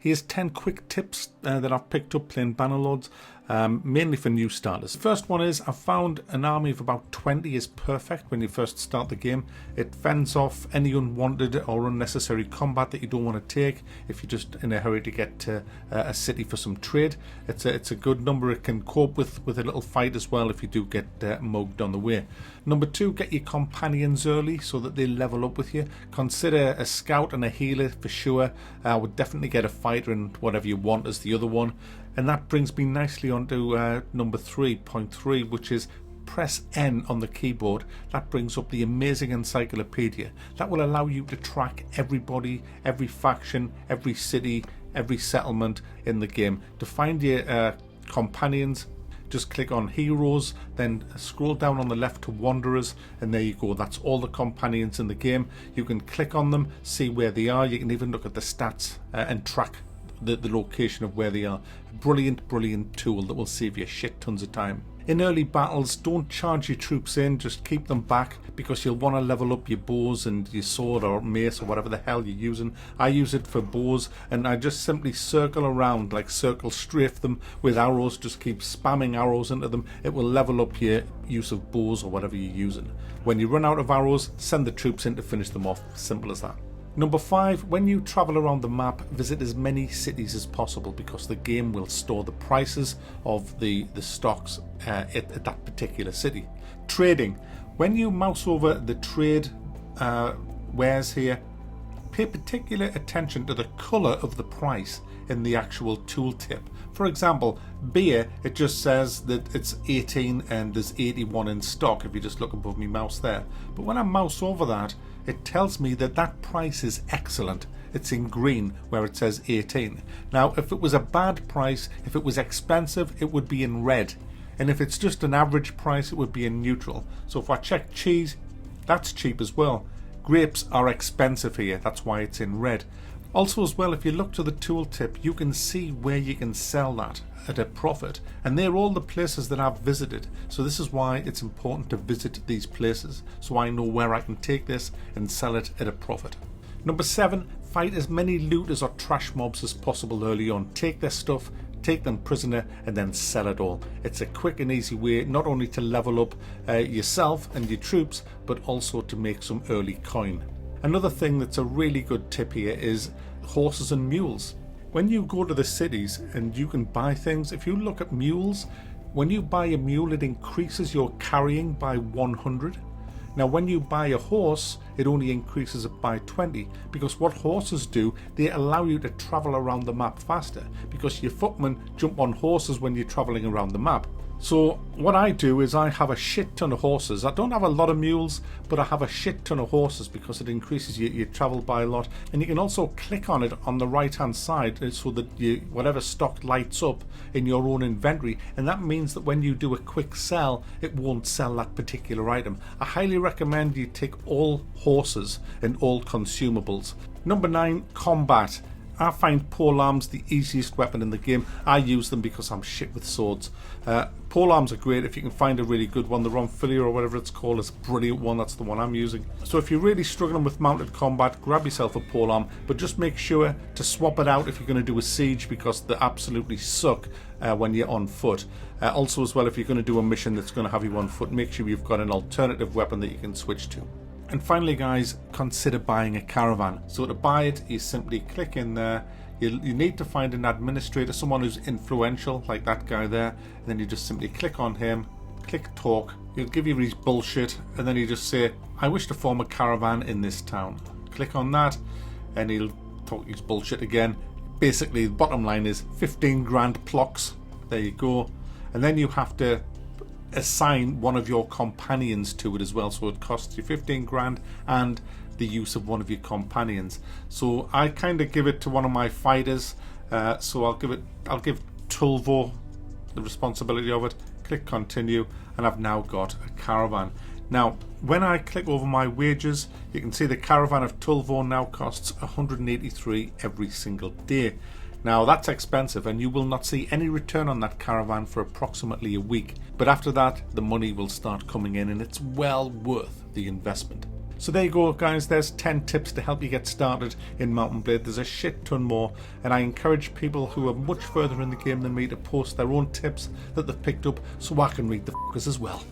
Here's 10 quick tips that I've picked up playing Bannerlords, mainly for new starters. First one is, I've found an army of about 20 is perfect when you first start the game. It fends off any unwanted or unnecessary combat that you don't want to take if you're just in a hurry to get to a city for some trade. It's a good number. It can cope with a little fight as well if you do get mugged on the way. Number 2, get your companions early so that they level up with you. Consider a scout and a healer for sure. I would definitely get a fighter and whatever you want as the other one. And that brings me nicely onto number 3.3, which is press N on the keyboard. That brings up the amazing encyclopedia. That will allow you to track everybody, every faction, every city, every settlement in the game. To find your companions, just click on heroes, then scroll down on the left to wanderers, and there you go. That's all the companions in the game. You can click on them, see where they are. You can even look at the stats and track the location of where they are. Brilliant tool that will save you shit tons of time. In early battles, don't charge your troops in, just keep them back, because you'll want to level up your bows and your sword or mace or whatever the hell you're using. I use it for bows, and I just simply circle around, like circle strafe them with arrows, just keep spamming arrows into them. It will level up your use of bows or whatever you're using. When you run out of arrows, send the troops in to finish them off. Simple as that. Number 5, when you travel around the map, visit as many cities as possible, because the game will store the prices of the stocks at that particular city. Trading. When you mouse over the trade wares here, pay particular attention to the colour of the price in the actual tooltip. For example, beer, it just says that it's 18 and there's 81 in stock if you just look above my mouse there. But when I mouse over that, it tells me that that price is excellent. It's in green where it says 18. Now, if it was a bad price, if it was expensive, it would be in red. And if it's just an average price, it would be in neutral. So if I check cheese, that's cheap as well. Grapes are expensive here, that's why it's in red. Also as well, if you look to the tooltip, you can see where you can sell that at a profit. And they're all the places that I've visited. So this is why it's important to visit these places, so I know where I can take this and sell it at a profit. Number 7, fight as many looters or trash mobs as possible early on. Take their stuff, take them prisoner, and then sell it all. It's a quick and easy way not only to level up yourself and your troops, but also to make some early coin. Another thing that's a really good tip here is horses and mules. When you go to the cities and you can buy things, if you look at mules, when you buy a mule, it increases your carrying by 100. Now when you buy a horse, it only increases it by 20, because what horses do, they allow you to travel around the map faster, because your footmen jump on horses when you're traveling around the map. So what I do is I have a shit ton of horses. I don't have a lot of mules, but I have a shit ton of horses because it increases your travel by a lot. And you can also click on it on the right hand side so that whatever stock lights up in your own inventory, and that means that when you do a quick sell, it won't sell that particular item. I highly recommend you take all horses and all consumables. Number 9, combat. I find polearms the easiest weapon in the game. I use them because I'm shit with swords. Polearms are great if you can find a really good one. The Romphilia or whatever it's called is a brilliant one. That's the one I'm using. So if you're really struggling with mounted combat, grab yourself a polearm, but just make sure to swap it out if you're going to do a siege, because they absolutely suck when you're on foot. Also as well, if you're going to do a mission that's going to have you on foot, make sure you've got an alternative weapon that you can switch to. And finally guys, consider buying a caravan. So to buy it, you simply click in there. You need to find an administrator, someone who's influential, like that guy there. And then you just simply click on him, click talk. He'll give you his bullshit, and then you just say, I wish to form a caravan in this town. Click on that, and he'll talk his bullshit again. Basically, the bottom line is 15 grand blocks. There you go. And then you have to assign one of your companions to it as well, so it costs you 15 grand and the use of one of your companions. So I kind of give it to one of my fighters, so I'll give Tulvo the responsibility of it. Click continue, and I've now got a caravan. Now when I click over my wages, you can see the caravan of Tulvo now costs 183 every single day. Now that's expensive, and you will not see any return on that caravan for approximately a week. But after that, the money will start coming in, and it's well worth the investment. So there you go, guys. There's 10 tips to help you get started in Mount and Blade. There's a shit ton more, and I encourage people who are much further in the game than me to post their own tips that they've picked up so I can read the fuckers as well.